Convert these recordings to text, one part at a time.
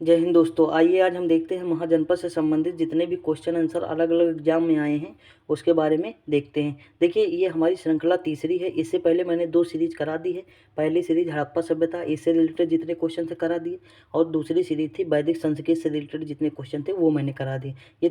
जय हिंद दोस्तों। आइए आज हम देखते हैं महाजनपद से संबंधित जितने भी क्वेश्चन आंसर अलग अलग एग्जाम में आए हैं उसके बारे में देखते हैं। देखिए, ये हमारी श्रृंखला तीसरी है। इससे पहले मैंने 2 सीरीज करा दी है। पहली सीरीज हड़प्पा सभ्यता, इससे रिलेटेड जितने क्वेश्चन थे करा दिए, और दूसरी सीरीज थी वैदिक संस्कृत से रिलेटेड जितने क्वेश्चन थे वो मैंने करा दिए। ये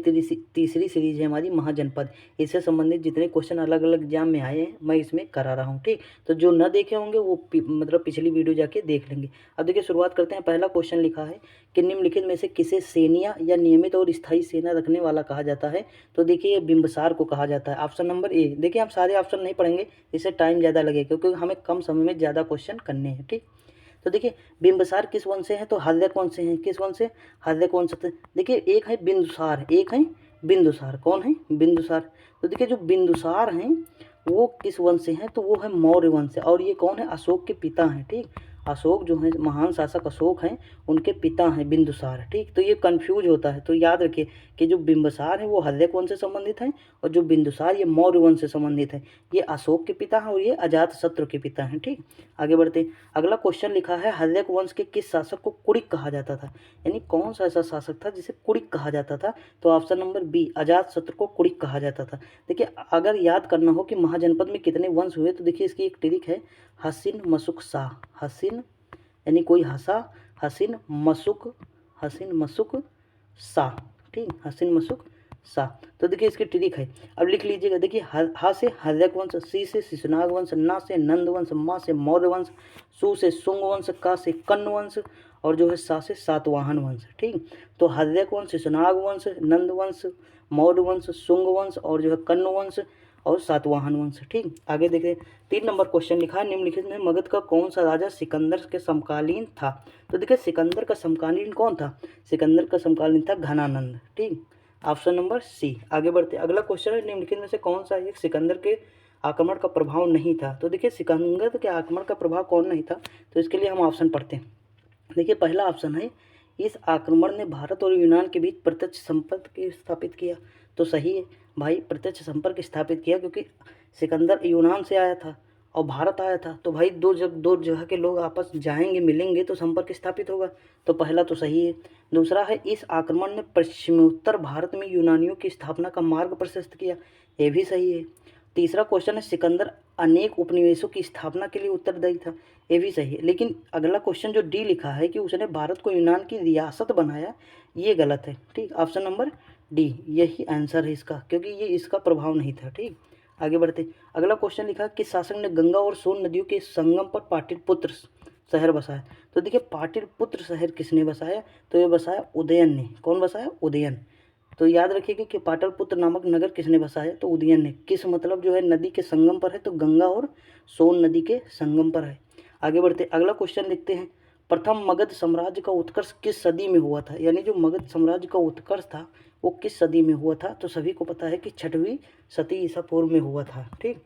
तीसरी सीरीज है हमारी महाजनपद। इससे संबंधित जितने क्वेश्चन अलग अलग एग्जाम में आए हैं मैं इसमें करा रहा हूँ। ठीक, तो जो न देखे होंगे वो मतलब पिछली वीडियो जाके देख लेंगे। अब देखिए, शुरुआत करते हैं। पहला क्वेश्चन लिखा है कि निम्नलिखित में से किसे सेनिया या नियमित और स्थायी सेना रखने वाला कहा जाता है। तो देखिए, ये बिंबसार को कहा जाता है। Option number A. देखिए, आप सारे ऑप्शन नहीं पढ़ेंगे, इससे टाइम ज़्यादा लगेगा क्योंकि हमें कम समय में ज़्यादा क्वेश्चन करने हैं। ठीक, तो देखिए, बिंबसार किस वंश से हैं? तो हर्यक वंश से हैं। किस वंश से? हर्यक वंश से। देखिए, एक है बिंदुसार, एक है बिंदुसार। कौन है? बिंदुसार। तो देखिए, जो बिंदुसार हैं वो किस वंश से हैं? तो वो है मौर्य वंश से। और ये कौन है? अशोक के पिता हैं। ठीक, अशोक जो है महान शासक अशोक हैं, उनके पिता हैं बिंदुसार। ठीक, तो ये कंफ्यूज होता है, तो याद रखिए कि जो बिंबसार है वो हर्यक वंश से संबंधित हैं और जो बिंदुसार ये मौर्य वंश से संबंधित है। ये अशोक के पिता हैं और ये अजातशत्रु के पिता हैं। ठीक, आगे बढ़ते हैं। अगला क्वेश्चन लिखा है, हर्यक वंश के किस शासक को कुड़िक कहा जाता था? यानी कौन सा ऐसा शासक था जिसे कुड़िक कहा जाता था? तो ऑप्शन नंबर बी, अजातशत्रु को कुड़िक कहा जाता था। देखिए, अगर याद करना हो कि महाजनपद में कितने वंश हुए तो देखिए इसकी एक ट्रिक है, हसीन मसुक शाह। हसीन यानी कोई हंसा, हसीन मसुक, हसीन मसुक शाह। ठीक, हसीन मसुक शाह। तो देखिए इसकी ट्रिक है, अब लिख लीजिएगा। देखिए, हा से हर्यक वंश, सी से शिशुनाग वंश, ना से नंद वंश, मा से मौर्य वंश, सु से शुंग वंश, का से कन्न वंश, और जो है सा से सातवाहन वंश। ठीक, तो हर्यक वंश, शिशुनाग वंश, नंद वंश, मौर्य वंश, शुंग वंश, और जो है कन्न वंश और सातवाहन वंश। ठीक, आगे देखें। 3 नंबर क्वेश्चन लिखा है, निम्नलिखित में मगध का कौन सा राजा सिकंदर के समकालीन था? तो देखिए, सिकंदर का समकालीन कौन था? सिकंदर का समकालीन था घनानंद। ठीक, ऑप्शन नंबर सी। आगे बढ़ते, अगला क्वेश्चन है, निम्नलिखित में से कौन सा एक सिकंदर के आक्रमण का प्रभाव नहीं था? तो देखिए, सिकंदर के आक्रमण का प्रभाव कौन नहीं था? तो इसके लिए हम ऑप्शन पढ़ते हैं। देखिए, पहला ऑप्शन है, इस आक्रमण ने भारत और यूनान के बीच प्रत्यक्ष संपर्क स्थापित किया। तो सही है भाई, प्रत्यक्ष संपर्क स्थापित किया क्योंकि सिकंदर यूनान से आया था और भारत आया था, तो भाई जब दो जगह के लोग आपस जाएंगे मिलेंगे तो संपर्क स्थापित होगा। तो पहला तो सही है। दूसरा है, इस आक्रमण ने पश्चिमोत्तर भारत में यूनानियों की स्थापना का मार्ग प्रशस्त किया। ये भी सही है। तीसरा क्वेश्चन है, सिकंदर अनेक उपनिवेशों की स्थापना के लिए उत्तरदायी था। ये भी सही है। लेकिन अगला क्वेश्चन जो डी लिखा है कि उसने भारत को यूनान की रियासत बनाया, ये गलत है। ठीक, ऑप्शन नंबर डी यही आंसर है इसका, क्योंकि ये इसका प्रभाव नहीं था। ठीक, आगे बढ़ते। अगला क्वेश्चन लिखा, किस शासक ने गंगा और सोन नदियों के संगम पर पाटलिपुत्र शहर बसाया? तो देखिए, पाटलिपुत्र शहर किसने बसाया? तो ये बसाया उदयन ने। कौन बसाया? उदयन। तो याद रखिएगा कि पाटलिपुत्र नामक नगर किसने बसाया? तो उदयन ने। किस मतलब जो है नदी के संगम पर है, तो गंगा और सोन नदी के संगम पर है। आगे बढ़ते, अगला क्वेश्चन लिखते हैं, प्रथम मगध साम्राज्य का उत्कर्ष किस सदी में हुआ था? यानी जो मगध साम्राज्य का उत्कर्ष था वो किस सदी में हुआ था? तो सभी को पता है कि 6वीं सदी ईसा पूर्व में हुआ था। ठीक,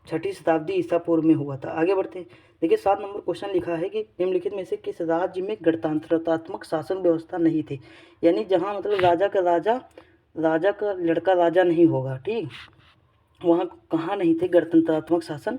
6ठी शताब्दी ईसा पूर्व में हुआ था। आगे बढ़ते हैं। देखिए, 7 नंबर क्वेश्चन लिखा है कि निम्नलिखित में से किस राज्य में गणतंत्रात्मक शासन व्यवस्था नहीं थी? यानी जहाँ मतलब राजा का लड़का राजा नहीं होगा। ठीक, वहाँ कहाँ नहीं थे गणतंत्रात्मक शासन?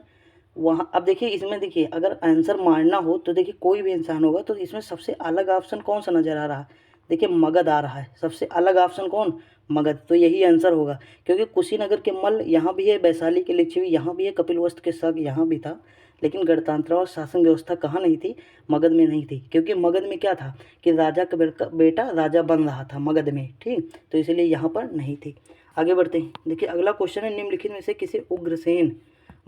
वहाँ अब देखिए, इसमें देखिए अगर आंसर मारना हो तो देखिए कोई भी इंसान होगा, तो इसमें सबसे अलग ऑप्शन कौन सा नज़र आ रहा है? देखिए, मगध आ रहा है सबसे अलग ऑप्शन। कौन? मगध। तो यही आंसर होगा, क्योंकि कुशीनगर के मल्ल यहाँ भी है, वैशाली के लिच्छवी यहाँ भी है, कपिलवस्तु के शक यहाँ भी था, लेकिन गणतंत्र और शासन व्यवस्था कहाँ नहीं थी? मगध में नहीं थी। क्योंकि मगध में क्या था कि राजा का बेटा राजा बन रहा था मगध में। ठीक, तो इसलिए यहाँ पर नहीं थी। आगे बढ़ते हैं। देखिए, अगला क्वेश्चन है, निम्नलिखित में से किसे उग्रसेन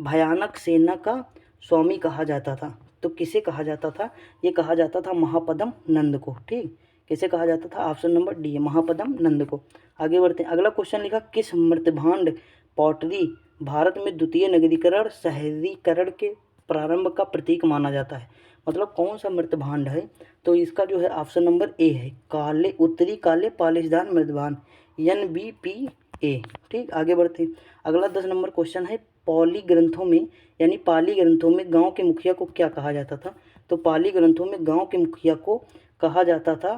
भयानक सेना का स्वामी कहा जाता था? तो किसे कहा जाता था? ये कहा जाता था महापद्म नंद को। ठीक, किसे कहा जाता था? ऑप्शन नंबर डी महापद्म नंद को। आगे बढ़ते हैं। अगला क्वेश्चन लिखा, किस मृतभांड पॉटरी भारत में द्वितीय नगरीकरण शहरीकरण के प्रारंभ का प्रतीक माना जाता है? मतलब कौन सा मृतभांड है? तो इसका जो है ऑप्शन नंबर ए है, काले उत्तरी काले पालिशदान मृतभांड, NBPA। ठीक, आगे बढ़ते हैं। अगला 10 नंबर क्वेश्चन है, पाली ग्रंथों में यानी पाली ग्रंथों में गांव के मुखिया को क्या कहा जाता था? तो पाली ग्रंथों में गांव के मुखिया को कहा जाता था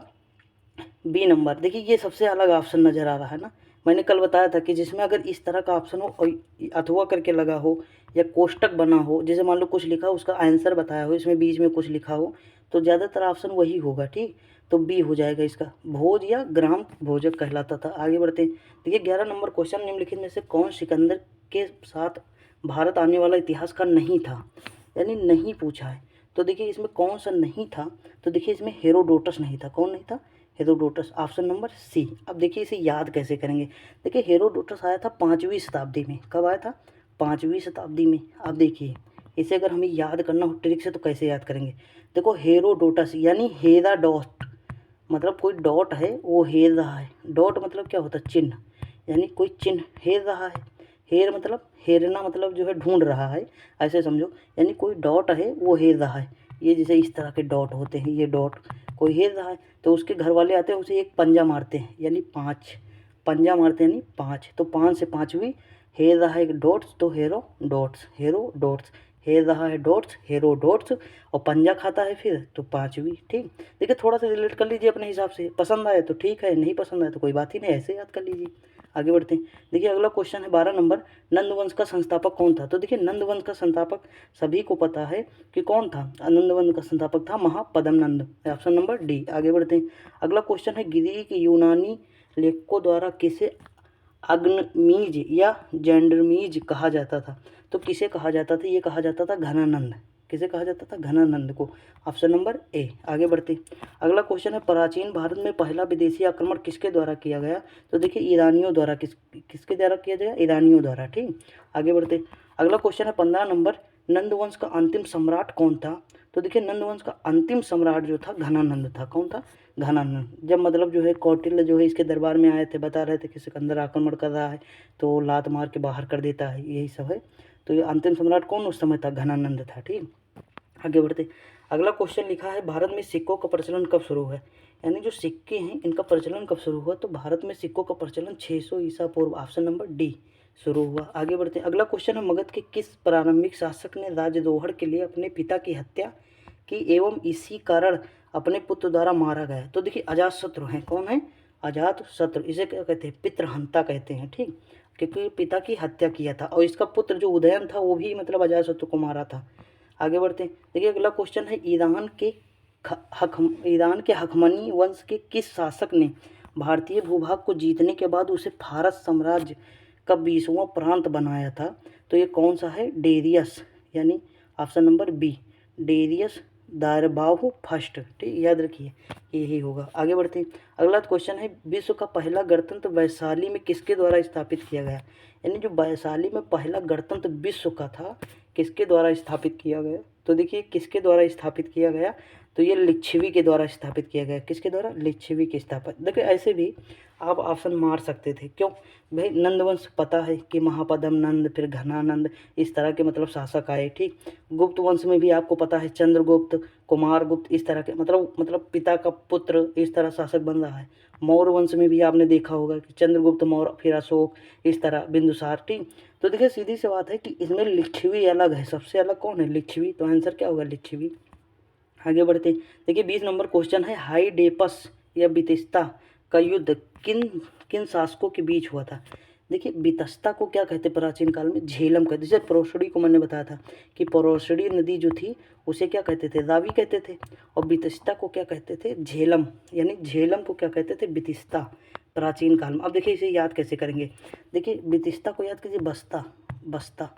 बी नंबर। देखिए, ये सबसे अलग ऑप्शन नज़र आ रहा है ना। मैंने कल बताया था कि जिसमें अगर इस तरह का ऑप्शन हो और अथवा करके लगा हो या कोष्टक बना हो, जैसे मान लो कुछ लिखा हो उसका आंसर बताया हो, इसमें बीच में कुछ लिखा हो, तो ज़्यादातर ऑप्शन वही होगा। ठीक, तो बी हो जाएगा इसका, भोज या ग्राम भोजक कहलाता था। आगे बढ़ते हैं। देखिए 11 नंबर क्वेश्चन, निम्नलिखित में से कौन सिकंदर के साथ भारत आने वाला इतिहासकार नहीं था, यानी नहीं पूछा है। तो देखिए इसमें कौन सा नहीं था, तो देखिए इसमें हेरोडोटस नहीं था। कौन नहीं था? Herodotus, option number C. अब देखिए इसे याद कैसे करेंगे। देखिए हेरोडोटस आया था 5वीं शताब्दी में। कब आया था? 5वीं शताब्दी में। अब देखिए इसे अगर हमें याद करना हो ट्रिक से तो कैसे याद करेंगे। देखो हेरोडोटस यानी हेरा डॉट, मतलब कोई डॉट है वो हेर रहा है। डॉट मतलब क्या होता है? चिन्ह, यानी कोई चिन्ह हेर रहा है। हेर मतलब हेरना, मतलब जो है ढूंढ रहा है, ऐसे समझो। यानी कोई डॉट है वो हेर रहा है। ये जैसे इस तरह के डॉट होते हैं, ये डॉट कोई हेर रहा है, तो उसके घर वाले आते हैं उसे एक पंजा मारते हैं, यानी 5 पंजा मारते हैं, यानी 5। तो 5 से 5वीं हेर रहा है डॉट्स, तो हेरो डॉट्स, हेरो डॉट्स। हेर रहा है डॉट्स, हेरो डॉट्स, और पंजा खाता है फिर तो 5वीं। ठीक, देखिए थोड़ा सा रिलेट कर लीजिए अपने हिसाब से। पसंद आए तो ठीक है, नहीं पसंद आए तो कोई बात ही नहीं, ऐसे याद कर लीजिए। आगे बढ़ते हैं। देखिए अगला क्वेश्चन है 12 नंबर, नंदवंश का संस्थापक कौन था? तो देखिए नंदवंश का संस्थापक सभी को पता है कि कौन था। नंदवंश का संस्थापक था महापद्म नंद, ऑप्शन नंबर डी। आगे बढ़ते हैं। अगला क्वेश्चन है, ग्रीक यूनानी लेखकों द्वारा किसे अग्नमीज या जेंडरमीज कहा जाता था? तो किसे कहा जाता था? ये कहा जाता था घनानंद। किसे कहा जाता था? घनानंद को, ऑप्शन नंबर ए। आगे बढ़ते। अगला क्वेश्चन है, प्राचीन भारत में पहला विदेशी आक्रमण किसके द्वारा किया गया? तो देखिए ईरानियों द्वारा। किसके द्वारा किया गया? ईरानियों द्वारा। ठीक, आगे बढ़ते। अगला क्वेश्चन है 15 नंबर, नंदवंश का अंतिम सम्राट कौन था? तो देखिए नंदवंश का अंतिम सम्राट जो था घनानंद था। कौन था? घनानंद। जब मतलब जो है कौटिल्य जो है इसके दरबार में आए थे, बता रहे थे कि सिकंदर आक्रमण कर रहा है, तो लात मार के बाहर कर देता है, यही सब है। तो ये अंतिम सम्राट कौन उस समय था? घनानंद था। ठीक, आगे बढ़ते। अगला क्वेश्चन लिखा है, भारत में सिक्कों का प्रचलन कब शुरू हुआ? यानी जो सिक्के हैं इनका प्रचलन कब शुरू हुआ? तो भारत में सिक्कों का प्रचलन 600 ईसा पूर्व, ऑप्शन नंबर डी शुरू हुआ। आगे बढ़ते हैं। अगला क्वेश्चन है, मगध के किस प्रारंभिक शासक ने राजद्रोह के लिए अपने पिता की हत्या की एवं इसी कारण अपने पुत्र द्वारा मारा गया? तो देखिए अजातशत्रु हैं। कौन है? अजातशत्रु। इसे क्या कहते हैं? पितृहंता कहते हैं। ठीक, क्योंकि पिता की हत्या किया था, और इसका पुत्र जो उदयन था वो भी मतलब अजातशत्रु को मारा था। आगे बढ़ते हैं। देखिए अगला क्वेश्चन है, ईरान के हखमनी वंश के किस शासक ने भारतीय भूभाग को जीतने के बाद उसे फारस साम्राज्य का 20वां प्रांत बनाया था? तो ये कौन सा है? डेरियस, यानी ऑप्शन नंबर बी, डेरियस दारबाहु फर्स्ट। ठीक, याद रखिए यही होगा। आगे बढ़ते हैं। अगला क्वेश्चन है, विश्व का पहला गणतंत्र वैशाली में किसके द्वारा स्थापित किया गया? यानी जो वैशाली में पहला गणतंत्र विश्व का था, किसके द्वारा स्थापित किया गया? तो देखिए किसके द्वारा स्थापित किया गया? तो ये लिच्छवी के द्वारा स्थापित किया गया। किसके द्वारा? लिच्छवी के स्थापित। देखिए ऐसे भी आप ऑप्शन मार सकते थे। क्यों भाई? नंदवंश पता है कि महापद्म नंद, फिर घनानंद, इस तरह के मतलब शासक आए। ठीक, गुप्त वंश में भी आपको पता है चंद्रगुप्त, कुमारगुप्त, इस तरह के मतलब पिता का पुत्र इस तरह शासक बन रहा है। मौर्य वंश में भी आपने देखा होगा कि चंद्रगुप्त मौर्य, फिर अशोक, इस तरह बिंदुसार। ठीक, तो देखिए सीधी सी बात है कि इसमें लिच्छवी अलग है। सबसे अलग कौन है? लिच्छवी। तो आंसर क्या होगा? लिच्छवी। आगे बढ़ते हैं। देखिए 20 नंबर क्वेश्चन है, हाइडेपस या बितिस्ता का युद्ध किन किन शासकों के बीच हुआ था? देखिए बितस्ता को क्या कहते प्राचीन काल में? झेलम कहते। जैसे परोसड़ी को मैंने बताया था कि परोसड़ी नदी जो थी उसे क्या कहते थे? रावी कहते थे। और बितस्ता को क्या कहते थे? झेलम। यानी झेलम को क्या कहते थे? बितिस्ता, प्राचीन काल में। अब देखिए इसे याद कैसे करेंगे। देखिए बितिस्ता को याद कीजिए, बस्ता, बस्ता।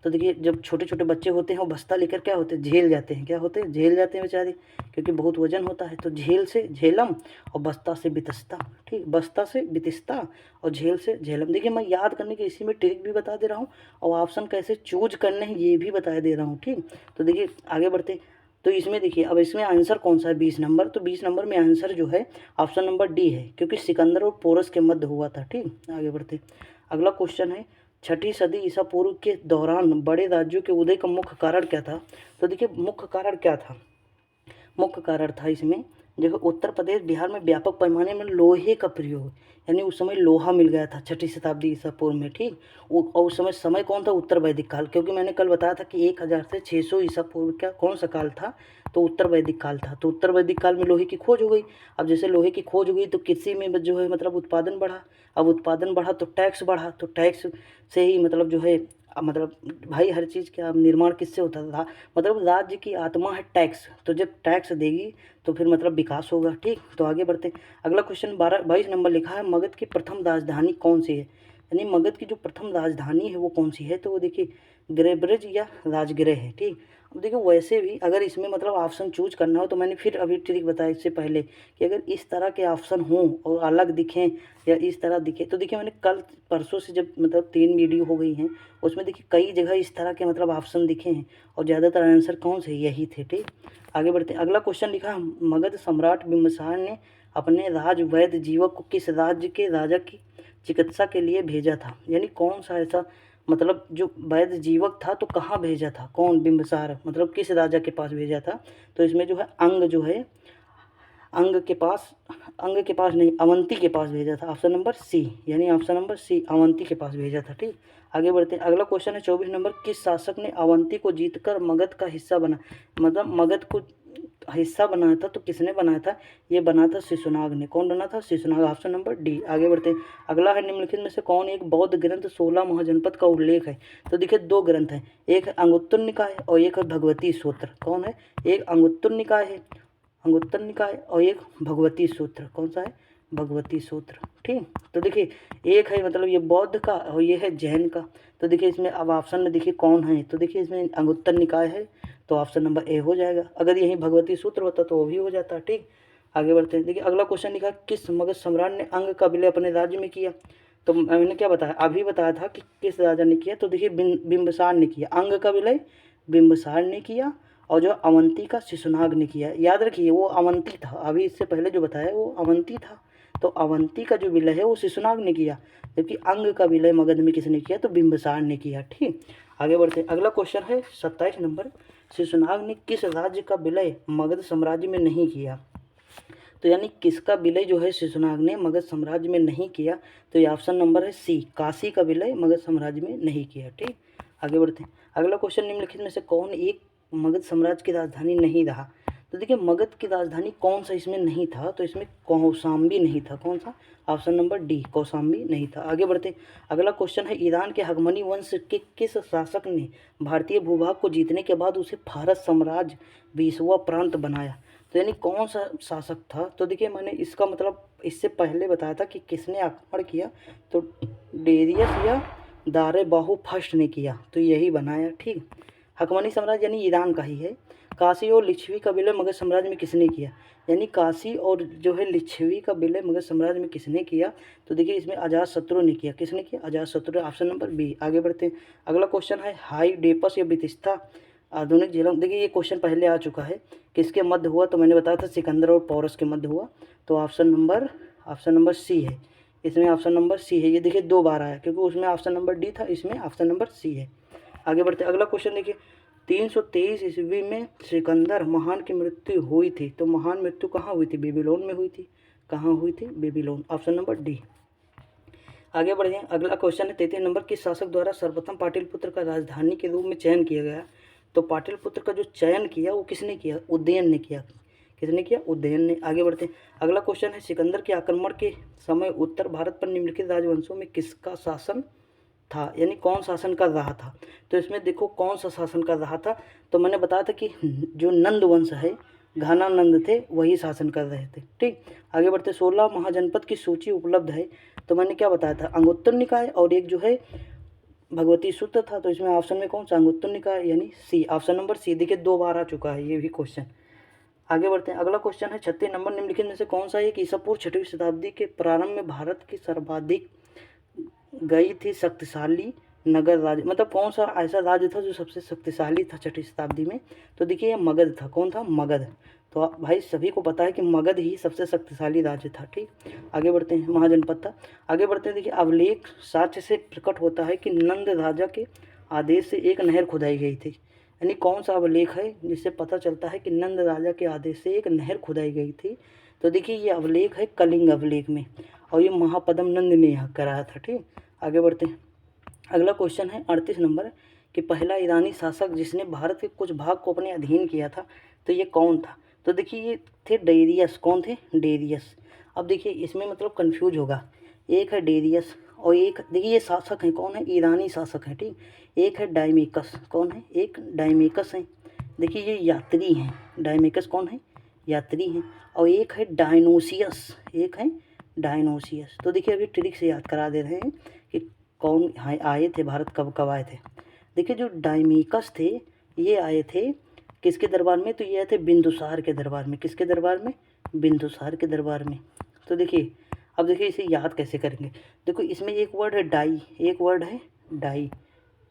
तो देखिए जब छोटे छोटे बच्चे होते हैं वो बस्ता लेकर क्या होते हैं? झेल जाते हैं। क्या होते हैं? झेल जाते हैं बेचारे, क्योंकि बहुत वजन होता है। तो झेल से झेलम और बस्ता से बितस्ता। ठीक, बस्ता से बितिस्ता और झेल से झेलम। देखिए मैं याद करने के इसी में ट्रिक भी बता दे रहा हूँ, और ऑप्शन कैसे चूज करने हैं ये भी बता दे रहा हूँ। ठीक, तो देखिए आगे बढ़ते। तो इसमें देखिए अब इसमें आंसर कौन सा है? 20 नंबर। तो 20 नंबर में आंसर जो है ऑप्शन नंबर डी है, क्योंकि सिकंदर और पोरस के मध्य हुआ था। ठीक, आगे बढ़ते। अगला क्वेश्चन है, 6ठी सदी ईसा पूर्व के दौरान बड़े राज्यों के उदय का मुख्य कारण क्या था? तो देखिए मुख्य कारण क्या था? मुख्य कारण था इसमें, देखो उत्तर प्रदेश बिहार में व्यापक पैमाने में लोहे का प्रयोग, यानी उस समय लोहा मिल गया था 6ठी शताब्दी ईसा पूर्व में। ठीक, और उस समय कौन था? उत्तर वैदिक काल, क्योंकि मैंने कल बताया था कि 1000 से 600 ईसा पूर्व का कौन सा काल था? तो उत्तर वैदिक काल था। तो उत्तर वैदिक काल में लोहे की खोज हो गई। अब जैसे लोहे की खोज हो गई तो कृषि में जो है मतलब उत्पादन बढ़ा। अब उत्पादन बढ़ा तो टैक्स बढ़ा, तो टैक्स से ही मतलब जो है मतलब भाई हर चीज़ का निर्माण किससे होता था, मतलब राज्य की आत्मा है टैक्स, तो जब टैक्स देगी तो फिर मतलब विकास होगा। ठीक, तो आगे बढ़ते हैं। अगला क्वेश्चन 22 नंबर लिखा है, मगध की प्रथम राजधानी कौन सी है, यानी मगध की जो प्रथम राजधानी है वो कौन सी है, तो वो देखिए गृहब्रज या राजगृह है। ठीक, अब देखिए वैसे भी अगर इसमें मतलब ऑप्शन चूज करना हो तो मैंने फिर अभी ट्रिक बताया इससे पहले कि अगर इस तरह के ऑप्शन हों और अलग दिखें या इस तरह दिखे, तो देखिए मैंने कल परसों से जब मतलब 3 वीडियो हो गई हैं उसमें देखिए कई जगह इस तरह के मतलब ऑप्शन दिखे हैं और ज़्यादातर आंसर कौन से यही थे। ठीक, आगे बढ़ते हैं। अगला क्वेश्चन लिखा, मगध सम्राट बिंबिसार ने अपने राज वैद्य जीवक को किस राज्य के राजा की चिकित्सा के लिए भेजा था, यानी कौन सा ऐसा मतलब जो वैद्य जीवक था तो कहाँ भेजा था, कौन बिंबिसार मतलब किस राजा के पास भेजा था, तो इसमें जो है अंग जो है अंग के पास नहीं अवंती के पास भेजा था, ऑप्शन नंबर सी, यानी ऑप्शन नंबर सी अवंती के पास भेजा था। ठीक, आगे बढ़ते हैं। अगला क्वेश्चन है 24 नंबर, किस शासक ने अवंती को जीतकर मगध का हिस्सा बना, मतलब मगध को हिस्सा बनाया था, तो किसने बनाया था, ये बना था शिशुनाग ने। कौन बना था, शिशुनाग, ऑप्शन नंबर डी। आगे बढ़ते हैं। अगला है, निम्नलिखित में से कौन एक बौद्ध ग्रंथ 16 महाजनपद का उल्लेख है, तो देखिए 2 ग्रंथ हैं, एक है अंगुत्तर निकाय और एक है भगवती सूत्र। कौन है, एक अंगुत्तर निकाय है, अंगुत्तर निकाय, और एक भगवती सूत्र। कौन सा है, भगवती सूत्र। ठीक, तो देखिए एक है मतलब ये बौद्ध का और ये है जैन का, तो देखिए इसमें अब ऑप्शन में देखिए कौन है, तो देखिए इसमें अंगुत्तर निकाय है तो ऑप्शन नंबर ए हो जाएगा, अगर यही भगवती सूत्र होता तो वो भी हो जाता। ठीक, आगे बढ़ते हैं। देखिए अगला क्वेश्चन लिखा, किस मगध सम्राट ने अंग का विलय अपने राज्य में किया, तो मैंने क्या बताया, अभी बताया था कि किस राजा ने किया, तो देखिए बिंबिसार ने किया अंग का विलय, बिंबिसार ने किया, और जो अवंती का शिशुनाग ने किया। याद रखिए वो अवंती था, अभी इससे पहले जो बताया वो अवंती था, तो अवंती का जो विलय है वो शिशुनाग ने किया, जबकि अंग का विलय मगध में किसने किया, तो बिंबिसार ने किया। ठीक, आगे बढ़ते हैं। अगला क्वेश्चन है 27 नंबर, शिशुनाग ने किस राज्य का विलय मगध साम्राज्य में नहीं किया, तो यानी किसका विलय जो है शिशुनाग ने मगध साम्राज्य में नहीं किया, तो ये ऑप्शन नंबर है सी, काशी का विलय मगध साम्राज्य में नहीं किया। ठीक, आगे बढ़ते हैं। अगला क्वेश्चन, निम्नलिखित में से कौन एक मगध साम्राज्य की राजधानी नहीं रहा, तो देखिए मगध की राजधानी कौन सा इसमें नहीं था, तो इसमें कौशाम्बी नहीं था। कौन सा, ऑप्शन नंबर डी, कौशाम्बी नहीं था। आगे बढ़ते हैं। अगला क्वेश्चन है, ईरान के हकमनी वंश के किस शासक ने भारतीय भूभाग को जीतने के बाद उसे भारत साम्राज्य 20वां प्रांत बनाया, तो यानी कौन सा शासक था, तो देखिए मैंने इसका मतलब इससे पहले बताया था कि किसने आक्रमण किया, तो डेरियस या दारे बाहु फर्स्ट ने किया, तो यही बनाया। ठीक, हकमनी साम्राज्य यानी ईरान का ही है। काशी और लिच्छवी का विलय मगध साम्राज्य में किसने किया, यानी काशी और जो है लिच्छवी का विलय मगध साम्राज्य में किसने किया, तो देखिए इसमें अजातशत्रु ने किया। किसने किया, अजातशत्रु, ऑप्शन नंबर बी। आगे बढ़ते हैं। अगला क्वेश्चन है, हाईडेपस या बितिस्ता आधुनिक झेलम, देखिए ये क्वेश्चन पहले आ चुका है, किसके मध्य हुआ, तो मैंने बताया था सिकंदर और पोरस के मध्य हुआ, तो ऑप्शन नंबर सी है, इसमें ऑप्शन नंबर सी है। ये देखिए 2 बार आया क्योंकि उसमें ऑप्शन नंबर डी था, इसमें ऑप्शन नंबर सी है। आगे बढ़ते, अगला क्वेश्चन देखिए, 323 ईस्वी में सिकंदर महान की मृत्यु हुई थी, तो महान मृत्यु कहाँ हुई थी, बेबीलोन में हुई थी। कहाँ हुई थी, बेबीलोन, ऑप्शन नंबर डी। आगे बढ़े, अगला क्वेश्चन है 33 नंबर, किस शासक द्वारा सर्वप्रथम पाटलिपुत्र का राजधानी के रूप में चयन किया गया, तो पाटलिपुत्र का जो चयन किया वो किसने किया, उदयन ने किया। किसने किया, उदयन ने। आगे बढ़ते हैं। अगला क्वेश्चन है, सिकंदर के आक्रमण के समय उत्तर भारत पर निम्नलिखित राजवंशों में किसका शासन था, यानी कौन शासन कर रहा था, तो इसमें देखो कौन सा शासन कर रहा था, तो मैंने बताया था कि जो नंद वंश है, घानानंद थे, वही शासन कर रहे थे। ठीक, आगे बढ़ते, 16 महाजनपद की सूची उपलब्ध है, तो मैंने क्या बताया था, अंगुत्तर निकाय और एक जो है भगवती सूत्र था, तो इसमें ऑप्शन में कौन सा, अंगुत्तर निकाय, यानी सी, ऑप्शन नंबर सी। देखिए 2 बार आ चुका है ये भी क्वेश्चन। आगे बढ़ते हैं। अगला क्वेश्चन है 36 नंबर, निम्नलिखित में से कौन सा एक ईसा पूर्व 6वीं शताब्दी के प्रारंभ में भारत की सर्वाधिक गई थी शक्तिशाली नगर राज्य, मतलब कौन सा ऐसा राज्य था जो सबसे शक्तिशाली था 6वीं शताब्दी में, तो देखिए ये मगध था। कौन था, मगध, तो भाई सभी को पता है कि मगध ही सबसे शक्तिशाली राज्य था। ठीक, आगे बढ़ते हैं, महाजनपद था। आगे बढ़ते हैं, देखिए अभिलेख साक्ष्य से प्रकट होता है कि नंद राजा के आदेश से एक नहर खुदाई गई थी, यानी कौन सा अभिलेख है जिससे पता चलता है कि नंद राजा के आदेश से एक नहर खुदाई गई थी, तो देखिए ये अभिलेख है कलिंग अभिलेख में, और ये महापद्म नंद ने यहाँ कराया था। ठीक, आगे बढ़ते हैं। अगला क्वेश्चन है 38 नंबर, कि पहला ईरानी शासक जिसने भारत के कुछ भाग को अपने अधीन किया था, तो ये कौन था, तो देखिए ये थे डेरियस। कौन थे, डेरियस। अब देखिए इसमें मतलब कंफ्यूज होगा, एक है डेरियस और एक देखिए ये शासक हैं कौन है, ईरानी शासक हैं, ठीक। एक है डायमेकस, कौन है, एक डायमेकस है। देखिए ये यात्री हैं, डायमेकस कौन है, यात्री हैं। और एक है डायनोसियस, एक है डायनोसियस। तो देखिए अभी ट्रिक से याद करा दे रहे हैं कि कौन आए थे भारत, कब कब आए थे। देखिए जो डायमेकस थे ये आए थे किसके दरबार में, तो ये आए थे बिंदुसार के दरबार में। किसके दरबार में, बिंदुसार के दरबार में। तो देखिए अब देखिए इसे याद कैसे करेंगे। देखो इसमें एक वर्ड है डाई, एक वर्ड है डाई,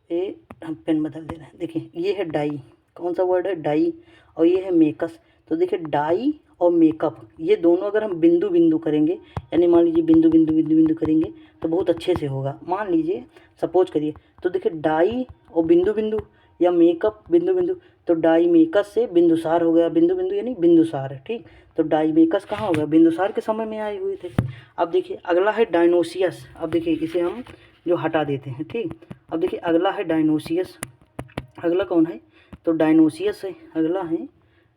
ये हम पेन बदल दे रहे हैं। देखिए ये है डाई, कौन सा वर्ड है, डाई। और ये है मेकस। तो देखिए डाई और मेकअप ये दोनों अगर हम बिंदु बिंदु करेंगे, यानी मान लीजिए बिंदु बिंदु बिंदु बिंदु करेंगे तो बहुत अच्छे से होगा। मान लीजिए सपोज करिए, तो देखिए डाई और बिंदु बिंदु या मेकअप बिंदु बिंदु, तो डाई मेकस से बिंदुसार हो गया, बिंदु बिंदु यानी बिंदुसार है, ठीक। तो डाई मेकस कहाँ हो गया, बिंदुसार के समय में आए हुए थे। अब देखिए अगला है डायनोसियस। अब देखिए इसे हम जो हटा देते हैं, ठीक। अब देखिए अगला है डायनोसियस। अगला कौन है, तो डायनोसियस है, अगला है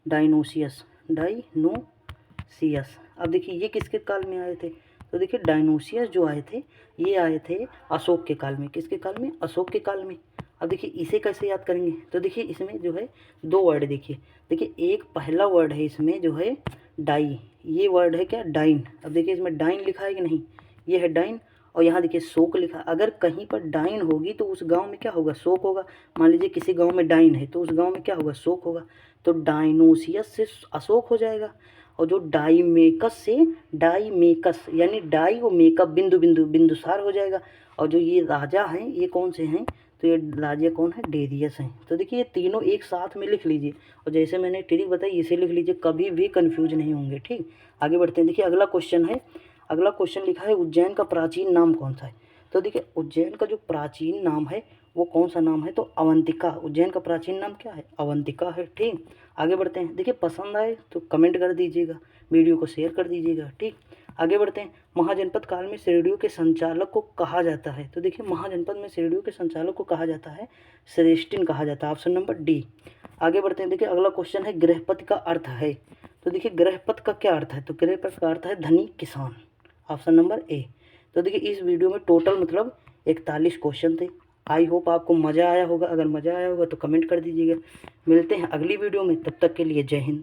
डायनोसियस, डायनोसियस। अब देखिए ये किसके काल में आए थे, तो देखिए डायनोसियस जो आए थे ये आए थे अशोक के काल में। किसके काल में, अशोक के काल में। अब देखिए इसे कैसे याद करेंगे, तो देखिए इसमें जो है दो वर्ड देखिए, देखिए एक पहला वर्ड है इसमें जो है डाई, ये वर्ड है क्या, डाइन। अब देखिए इसमें डाइन लिखा है कि नहीं, ये है डाइन। और यहाँ देखिए शोक लिखा। अगर कहीं पर डाइन होगी तो उस गांव में क्या होगा, शोक होगा। मान लीजिए किसी गांव में डाइन है तो उस गांव में क्या होगा, शोक होगा। तो डायनोसियस से अशोक हो जाएगा। और जो डाईमेकस से डाईमेकस यानी डाई और मेकअप बिंदु बिंदु बिंदुसार हो जाएगा। और जो ये राजा हैं ये कौन से हैं, तो ये राजा कौन है, डेरियस हैं। तो देखिए ये तीनों एक साथ में लिख लीजिए और जैसे मैंने ट्रिक बताई इसे लिख लीजिए, कभी भी कंफ्यूज नहीं होंगे, ठीक। आगे बढ़ते हैं। देखिए अगला क्वेश्चन है, अगला क्वेश्चन लिखा है उज्जैन का प्राचीन नाम कौन सा है। तो देखिए उज्जैन का जो प्राचीन नाम है वो कौन सा नाम है, तो अवंतिका। उज्जैन का प्राचीन नाम क्या है, अवंतिका है, ठीक। आगे बढ़ते हैं। देखिए पसंद आए तो कमेंट कर दीजिएगा, वीडियो को शेयर कर दीजिएगा, ठीक। आगे बढ़ते हैं। महाजनपद काल में श्रेणियों के संचालक को कहा जाता है, तो देखिए महाजनपद में श्रेणियों के संचालक को कहा जाता है श्रेष्ठिन कहा जाता है, ऑप्शन नंबर डी। आगे बढ़ते हैं। देखिए अगला क्वेश्चन है गृहपति का अर्थ है, तो देखिए गृहपति का क्या अर्थ है, तो गृहपति का अर्थ है धनी किसान, ऑप्शन नंबर ए। तो देखिए इस वीडियो में टोटल मतलब 41 क्वेश्चन थे। आई होप आपको मज़ा आया होगा, अगर मज़ा आया होगा तो कमेंट कर दीजिएगा। मिलते हैं अगली वीडियो में, तब तक के लिए जय हिंद।